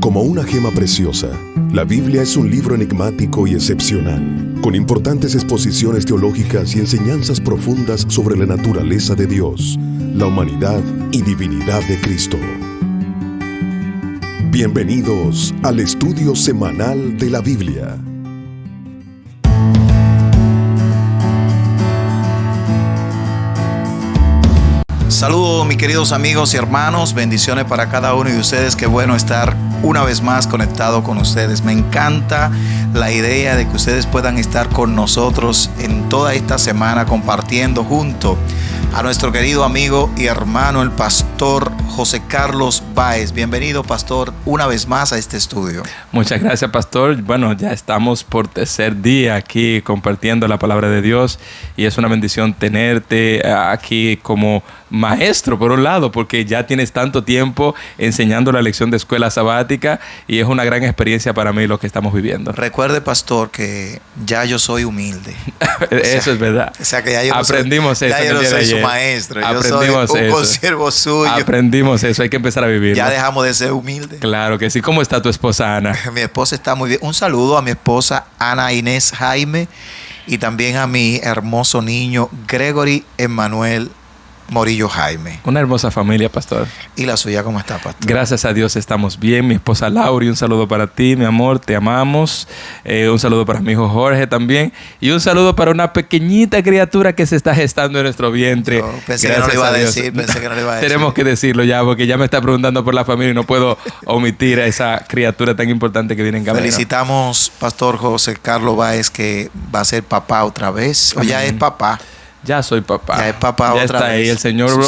Como una gema preciosa, la Biblia es un libro enigmático y excepcional, con importantes exposiciones teológicas y enseñanzas profundas sobre la naturaleza de Dios, la humanidad y divinidad de Cristo. Bienvenidos al estudio semanal de la Biblia. Saludos mis queridos amigos y hermanos, bendiciones para cada uno de ustedes. Qué bueno estar una vez más conectado con ustedes. Me encanta la idea de que ustedes puedan estar con nosotros en toda esta semana compartiendo junto a nuestro querido amigo y hermano el pastor José Carlos Báez. Bienvenido, pastor, una vez más a este estudio. Muchas gracias, pastor. Bueno, ya estamos por tercer día aquí compartiendo la palabra de Dios y es una bendición tenerte aquí como maestro, por un lado, porque ya tienes tanto tiempo enseñando la lección de escuela sabática y es una gran experiencia para mí lo que estamos viviendo. Recuerde, pastor, que ya yo soy humilde. Eso es verdad. O sea, que ya yo aprendimos eso. Ya yo no soy su maestro. Yo soy un consiervo suyo. Aprendimos eso. Hay que empezar a vivirlo. Ya dejamos de ser humildes. Claro que sí. ¿Cómo está tu esposa Ana? Mi esposa está muy bien. Un saludo a mi esposa Ana Inés Jaime y también a mi hermoso niño Gregory Emmanuel Morillo Jaime. Una hermosa familia, pastor. ¿Y la suya cómo está, pastor? Gracias a Dios estamos bien. Mi esposa Lauri, un saludo para ti, mi amor, te amamos. Un saludo para mi hijo Jorge también. Y un saludo para una pequeñita criatura que se está gestando en nuestro vientre. No, pensé que no lo iba a decir. Tenemos que decirlo ya, porque ya me está preguntando por la familia y no puedo omitir a esa criatura tan importante que viene en camino. Felicitamos, pastor José Carlos Báez, que va a ser papá otra vez. O ya es papá. Ya soy papá. Ya es papá ya otra está vez. Ahí. El Señor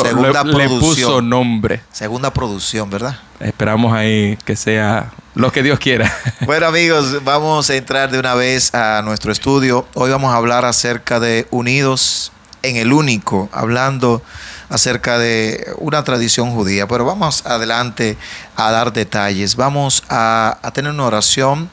le puso nombre. Segunda producción, ¿verdad? Esperamos ahí que sea lo que Dios quiera. Bueno, amigos, vamos a entrar de una vez a nuestro estudio. Hoy vamos a hablar acerca de unidos en el único, hablando acerca de una tradición judía. Pero vamos adelante a dar detalles. Vamos a tener una oración.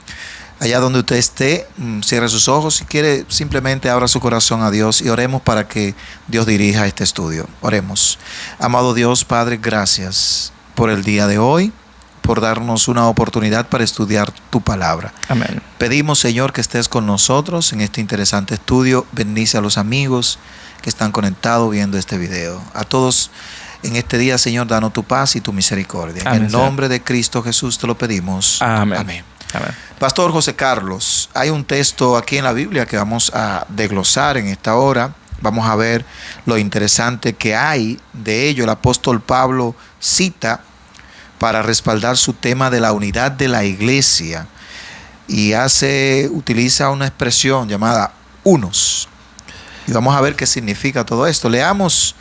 Allá donde usted esté, cierre sus ojos. Si quiere, simplemente abra su corazón a Dios y oremos para que Dios dirija este estudio. Oremos. Amado Dios, Padre, gracias por el día de hoy, por darnos una oportunidad para estudiar tu palabra. Amén. Pedimos, Señor, que estés con nosotros en este interesante estudio. Bendice a los amigos que están conectados viendo este video. A todos en este día, Señor, danos tu paz y tu misericordia. Amén, en el nombre de Cristo Jesús te lo pedimos. Amén. Amén. Amén. Pastor José Carlos, hay un texto aquí en la Biblia que vamos a desglosar en esta hora. Vamos a ver lo interesante que hay de ello. El apóstol Pablo cita para respaldar su tema de la unidad de la iglesia y utiliza una expresión llamada unos. Y vamos a ver qué significa todo esto. Leamos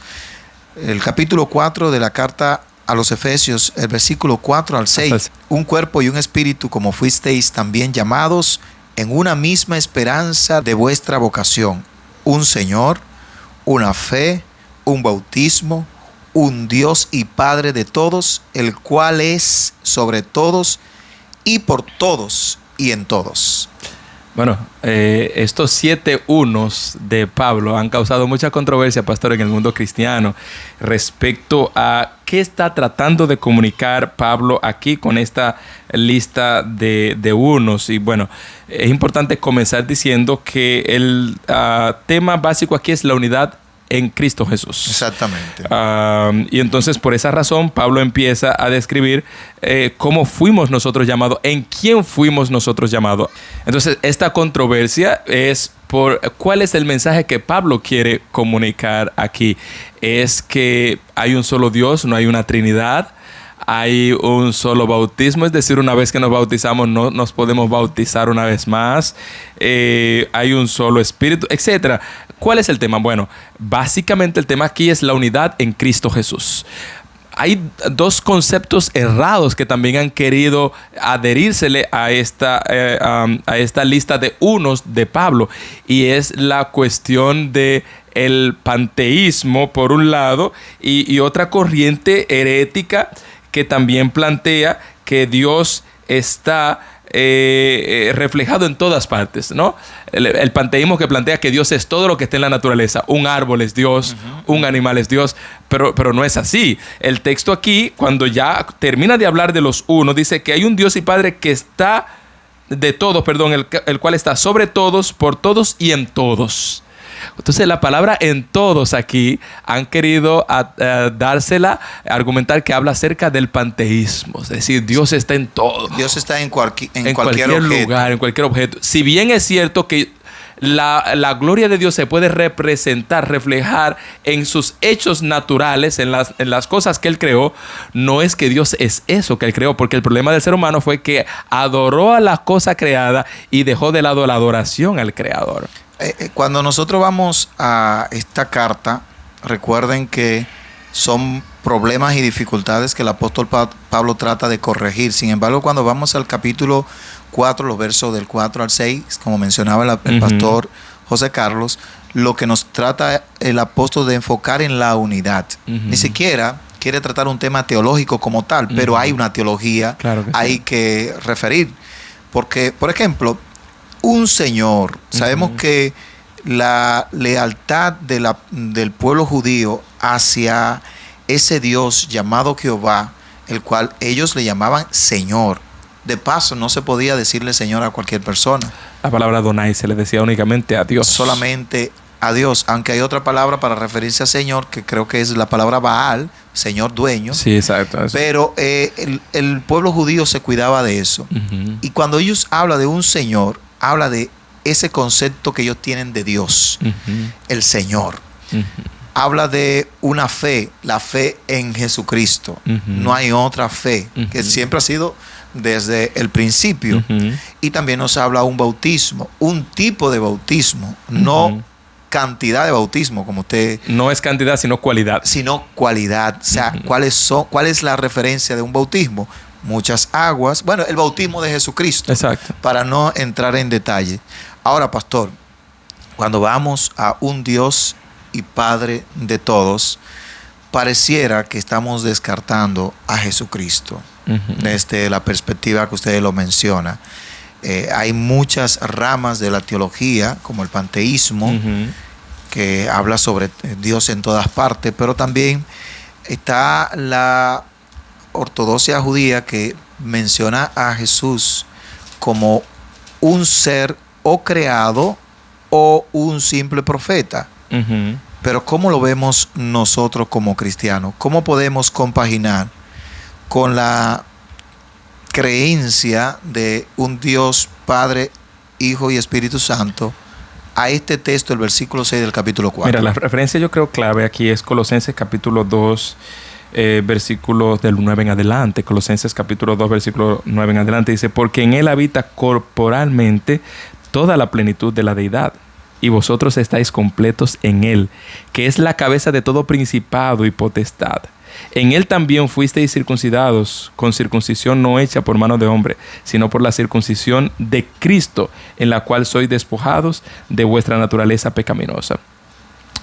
el capítulo 4 de la carta a los Efesios, el versículo 4 al 6. Un cuerpo y un espíritu, como fuisteis también llamados en una misma esperanza de vuestra vocación. Un Señor, una fe, un bautismo, un Dios y Padre de todos, el cual es sobre todos y por todos y en todos. Bueno, estos 7 unos de Pablo han causado mucha controversia, pastor, en el mundo cristiano respecto a qué está tratando de comunicar Pablo aquí con esta lista de unos. Y bueno, es importante comenzar diciendo que el tema básico aquí es la unidad en Cristo Jesús. Exactamente. Y entonces por esa razón Pablo empieza a describir cómo fuimos nosotros llamados, en quién fuimos nosotros llamados. Entonces esta controversia es por cuál es el mensaje que Pablo quiere comunicar aquí. Es que hay un solo Dios, no hay una Trinidad. Hay un solo bautismo, es decir, una vez que nos bautizamos no nos podemos bautizar una vez más. Hay un solo espíritu, etc. ¿Cuál es el tema? Bueno, básicamente el tema aquí es la unidad en Cristo Jesús. Hay dos conceptos errados que también han querido adherírsele a esta lista de unos de Pablo, y es la cuestión de el panteísmo por un lado y otra corriente herética que también plantea que Dios está reflejado en todas partes, ¿no? El panteísmo que plantea que Dios es todo lo que está en la naturaleza. Un árbol es Dios, un animal es Dios, pero no es así. El texto aquí, cuando ya termina de hablar de los unos, dice que hay un Dios y Padre que está de todos, perdón, el cual está sobre todos, por todos y en todos. Entonces la palabra en todos aquí han querido dársela, argumentar que habla acerca del panteísmo. Es decir, Dios está en todo. Dios está en cualquier objeto. Lugar, en cualquier objeto. Si bien es cierto que la gloria de Dios se puede representar, reflejar en sus hechos naturales, en las cosas que Él creó, no es que Dios es eso que Él creó, porque el problema del ser humano fue que adoró a la cosa creada y dejó de lado la adoración al Creador. Cuando nosotros vamos a esta carta, recuerden que son problemas y dificultades que el apóstol Pablo trata de corregir. Sin embargo, cuando vamos al capítulo 4, los versos del 4 al 6, como mencionaba el pastor José Carlos, lo que nos trata el apóstol de enfocar en la unidad. Ni siquiera quiere tratar un tema teológico como tal, pero hay una teología, claro que hay que referir. Porque, por ejemplo, un señor, sabemos que la lealtad del pueblo judío hacia ese Dios llamado Jehová, el cual ellos le llamaban Señor. De paso, no se podía decirle Señor a cualquier persona. La palabra Adonai se le decía únicamente a Dios. Solamente a Dios, aunque hay otra palabra para referirse a Señor, que creo que es la palabra Baal, Señor dueño. Sí, exacto. Eso. Pero el pueblo judío se cuidaba de eso. Y cuando ellos hablan de un Señor, habla de ese concepto que ellos tienen de Dios, el Señor. Habla de una fe, la fe en Jesucristo. No hay otra fe, que siempre ha sido desde el principio. Y también nos habla un bautismo, un tipo de bautismo, no cantidad de bautismo, como usted... No es cantidad, sino cualidad. Sino cualidad. O sea, ¿cuál es la referencia de un bautismo? Muchas aguas. Bueno, el bautismo de Jesucristo. Exacto. Para no entrar en detalle. Ahora, pastor, cuando vamos a un Dios y Padre de todos, pareciera que estamos descartando a Jesucristo. Desde la perspectiva que usted lo menciona. Hay muchas ramas de la teología, como el panteísmo, que habla sobre Dios en todas partes, pero también está la ortodoxia judía que menciona a Jesús como un ser o creado o un simple profeta. Pero ¿cómo lo vemos nosotros como cristianos? ¿Cómo podemos compaginar con la creencia de un Dios Padre, Hijo y Espíritu Santo a este texto, el versículo 6 del capítulo 4? Mira, la referencia yo creo clave aquí es Colosenses capítulo 2, versículos del 9 en adelante. Colosenses capítulo 2, versículo 9 en adelante dice: porque en Él habita corporalmente toda la plenitud de la deidad, y vosotros estáis completos en Él, que es la cabeza de todo principado y potestad. En Él también fuisteis circuncidados con circuncisión no hecha por mano de hombre, sino por la circuncisión de Cristo, en la cual sois despojados de vuestra naturaleza pecaminosa.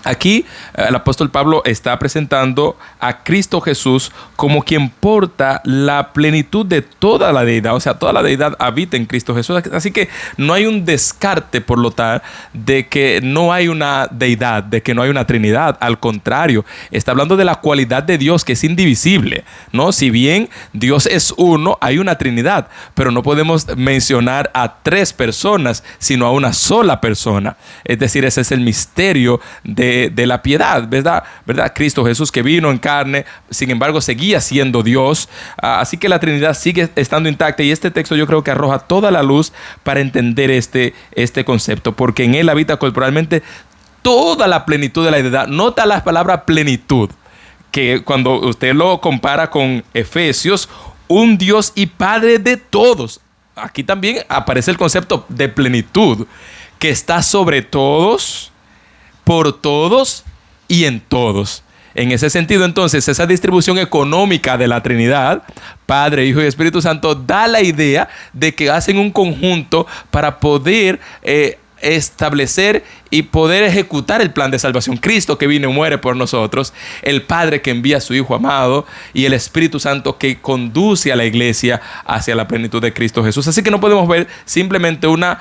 Aquí el apóstol Pablo está presentando a Cristo Jesús como quien porta la plenitud de toda la deidad. O sea, toda la deidad habita en Cristo Jesús. Así que no hay un descarte, por lo tal, de que no hay una deidad, de que no hay una Trinidad. Al contrario, está hablando de la cualidad de Dios, que es indivisible, ¿no? Si bien Dios es uno, hay una Trinidad, pero no podemos mencionar a tres personas, sino a una sola persona. Es decir, ese es el misterio de la piedad, ¿verdad? Cristo Jesús, que vino en carne, sin embargo seguía siendo Dios. Así que la Trinidad sigue estando intacta, y este texto yo creo que arroja toda la luz para entender este concepto, porque en Él habita corporalmente toda la plenitud de la deidad. Nota la palabra plenitud, que cuando usted lo compara con Efesios, un Dios y Padre de todos. Aquí también aparece el concepto de plenitud, que está sobre todos, por todos y en todos. En ese sentido, entonces, esa distribución económica de la Trinidad, Padre, Hijo y Espíritu Santo, da la idea de que hacen un conjunto para poder establecer y poder ejecutar el plan de salvación. Cristo que vino y muere por nosotros, el Padre que envía a su Hijo amado y el Espíritu Santo que conduce a la iglesia hacia la plenitud de Cristo Jesús. Así que no podemos ver simplemente una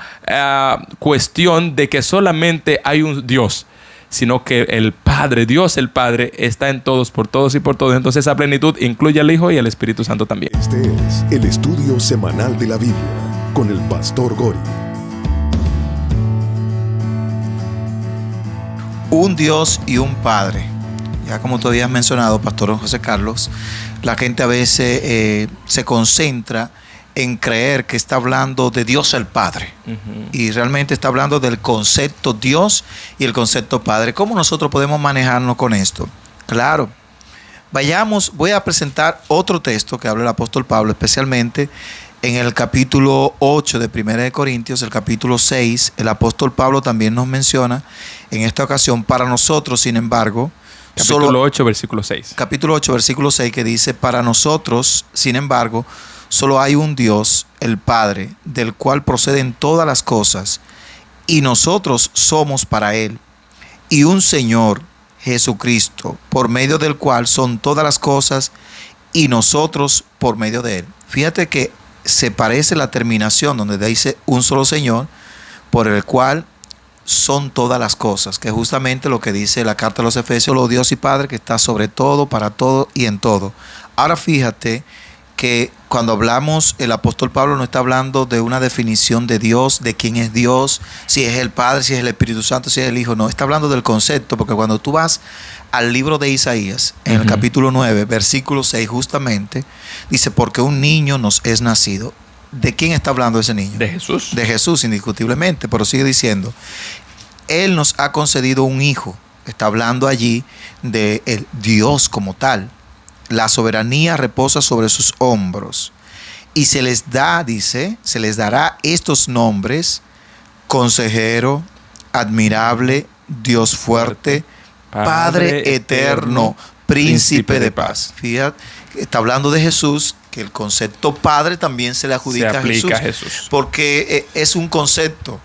cuestión de que solamente hay un Dios, sino que el Padre, Dios el Padre, está en todos, por todos y por todos. Entonces esa plenitud incluye al Hijo y al Espíritu Santo también. Este es el estudio semanal de la Biblia con el Pastor Gori. Un Dios y un Padre. Ya como tú habías mencionado, Pastor José Carlos, la gente a veces se concentra en creer que está hablando de Dios el Padre. Y realmente está hablando del concepto Dios y el concepto Padre. ¿Cómo nosotros podemos manejarnos con esto? Claro. Voy a presentar otro texto que habla el apóstol Pablo, especialmente en el capítulo 8 de 1 de Corintios, el capítulo 6, el apóstol Pablo también nos menciona en esta ocasión, para nosotros, sin embargo, capítulo 8, versículo 6. Capítulo 8, versículo 6, que dice, para nosotros, sin embargo, solo hay un Dios, el Padre, del cual proceden todas las cosas, y nosotros somos para Él, y un Señor, Jesucristo, por medio del cual son todas las cosas, y nosotros por medio de Él. Fíjate que se parece la terminación donde dice un solo Señor, por el cual son todas las cosas, que es justamente lo que dice la carta a los Efesios, lo Dios y Padre que está sobre todo, para todo y en todo. Ahora fíjate que cuando hablamos, el apóstol Pablo no está hablando de una definición de Dios, de quién es Dios, si es el Padre, si es el Espíritu Santo, si es el Hijo. No, está hablando del concepto, porque cuando tú vas al libro de Isaías, en el capítulo 9, versículo 6, justamente, dice, porque un niño nos es nacido. ¿De quién está hablando ese niño? De Jesús. De Jesús, indiscutiblemente, pero sigue diciendo, Él nos ha concedido un hijo. Está hablando allí de el Dios como tal. La soberanía reposa sobre sus hombros. Y se les da, dice, se les dará estos nombres: Consejero, Admirable, Dios fuerte, Padre eterno, Príncipe de paz. Fíjate, está hablando de Jesús, que el concepto Padre también se le adjudica a Jesús. Porque es un concepto.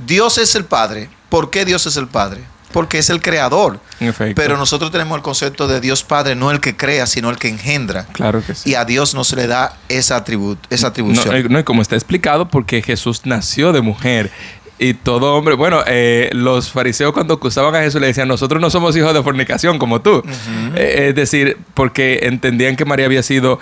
Dios es el Padre. ¿Por qué Dios es el Padre? Porque es el creador. En efecto. Pero nosotros tenemos el concepto de Dios Padre, no el que crea, sino el que engendra. Claro que sí. Y a Dios no se le da esa atribución. No, y como está explicado, porque Jesús nació de mujer. Y todo hombre, bueno, los fariseos cuando acusaban a Jesús le decían, nosotros no somos hijos de fornicación como tú. Es decir, porque entendían que María había sido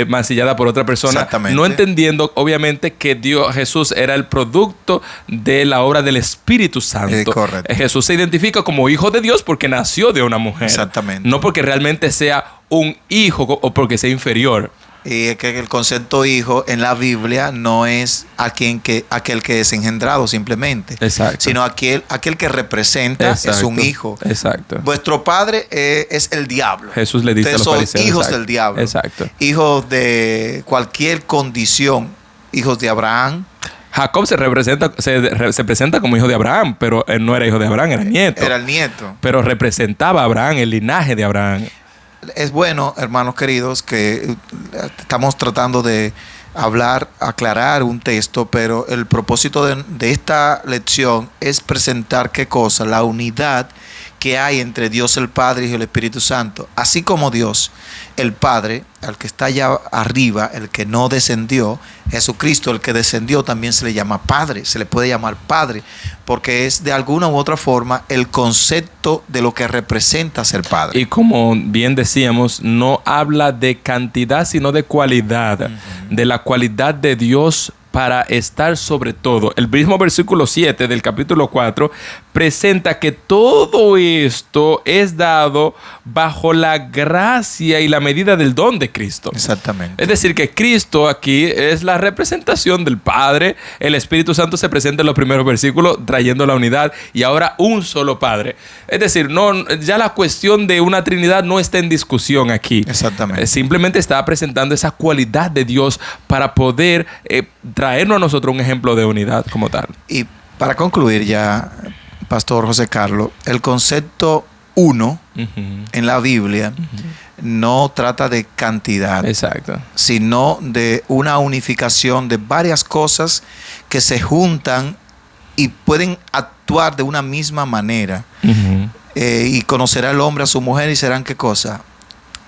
mancillada por otra persona. Exactamente. No entendiendo, obviamente, que Jesús era el producto de la obra del Espíritu Santo. Correcto. Jesús se identifica como hijo de Dios porque nació de una mujer. Exactamente. No porque realmente sea un hijo o porque sea inferior. Y es que el concepto hijo en la Biblia no es aquel que es engendrado simplemente. Exacto. Sino aquel que representa. Exacto. Es un hijo. Exacto. Vuestro padre es el diablo. Jesús le dice a los fariseos. Hijos exacto. del diablo. Exacto. Hijos de cualquier condición. Hijos de Abraham. Jacob se presenta como hijo de Abraham, pero él no era hijo de Abraham, era nieto. Era el nieto. Pero representaba a Abraham, el linaje de Abraham. Es bueno, hermanos queridos, que estamos tratando de aclarar un texto, pero el propósito de esta lección es presentar ¿qué cosa? La unidad que hay entre Dios el Padre y el Espíritu Santo. Así como Dios, el Padre, el que está allá arriba, el que no descendió, Jesucristo, el que descendió, también se le llama Padre, se le puede llamar Padre, porque es de alguna u otra forma el concepto de lo que representa ser Padre. Y como bien decíamos, no habla de cantidad, sino de cualidad, de la cualidad de Dios para estar sobre todo. El mismo versículo 7 del capítulo 4 presenta que todo esto es dado bajo la gracia y la medida del don de Cristo. Exactamente. Es decir, que Cristo aquí es la representación del Padre. El Espíritu Santo se presenta en los primeros versículos trayendo la unidad y ahora un solo Padre. Es decir, ya la cuestión de una Trinidad no está en discusión aquí. Exactamente. Simplemente está presentando esa cualidad de Dios para poder traernos a nosotros un ejemplo de unidad como tal. Y para concluir ya, Pastor José Carlos, el concepto uno en la Biblia no trata de cantidad, exacto, sino de una unificación de varias cosas que se juntan y pueden actuar de una misma manera. Y conocerá el hombre a su mujer y serán, ¿qué cosa?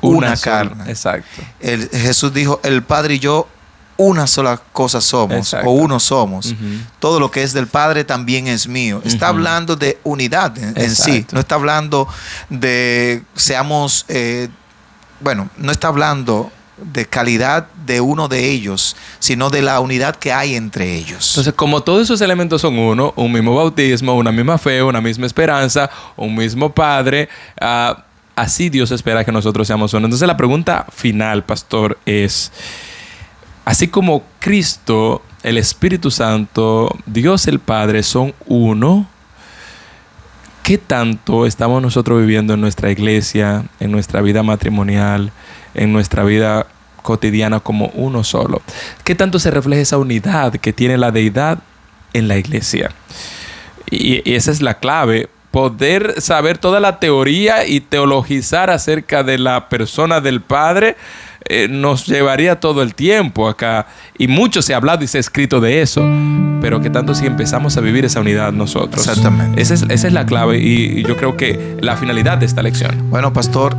Una carne. Exacto. Jesús dijo, el Padre y yo una sola cosa somos. Exacto. O uno somos. Todo lo que es del Padre también es mío. Está hablando de unidad en sí. No está hablando de seamos, no está hablando de calidad de uno de ellos, sino de la unidad que hay entre ellos. Entonces, como todos esos elementos son uno, un mismo bautismo, una misma fe, una misma esperanza, un mismo Padre, así Dios espera que nosotros seamos uno. Entonces, la pregunta final, pastor, es: así como Cristo, el Espíritu Santo, Dios el Padre son uno, ¿qué tanto estamos nosotros viviendo en nuestra iglesia, en nuestra vida matrimonial, en nuestra vida cotidiana como uno solo? ¿Qué tanto se refleja esa unidad que tiene la deidad en la iglesia? Y esa es la clave. Poder saber toda la teoría y teologizar acerca de la persona del Padre nos llevaría todo el tiempo acá. Y mucho se ha hablado y se ha escrito de eso. Pero ¿qué tanto si empezamos a vivir esa unidad nosotros? Exactamente. Esa es la clave y yo creo que la finalidad de esta lección. Bueno, pastor,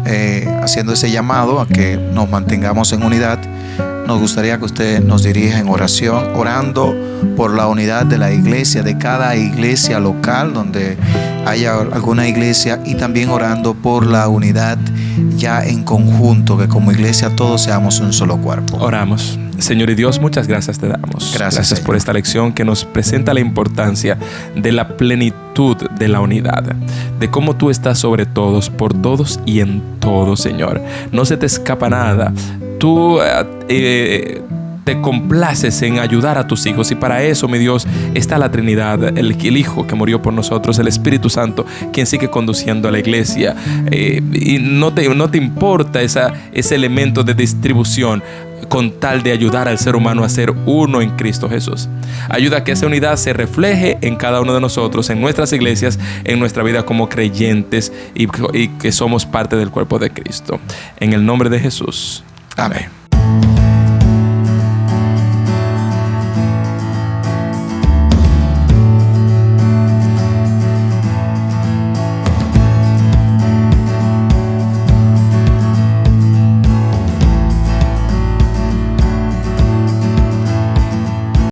haciendo ese llamado a que nos mantengamos en unidad, nos gustaría que usted nos dirija en oración, orando por la unidad de la iglesia, de cada iglesia local donde haya alguna iglesia, y también orando por la unidad ya en conjunto, que como iglesia todos seamos un solo cuerpo. Oramos. Señor y Dios, muchas gracias te damos. Gracias por esta lección que nos presenta la importancia de la plenitud de la unidad, de cómo tú estás sobre todos, por todos y en todo, Señor. No se te escapa nada. Tú te complaces en ayudar a tus hijos, y para eso, mi Dios, está la Trinidad, el Hijo que murió por nosotros, el Espíritu Santo, quien sigue conduciendo a la iglesia, y no te importa ese elemento de distribución, con tal de ayudar al ser humano a ser uno en Cristo Jesús. Ayuda a que esa unidad se refleje en cada uno de nosotros, en nuestras iglesias, en nuestra vida como creyentes, y que somos parte del cuerpo de Cristo. En el nombre de Jesús. Amén.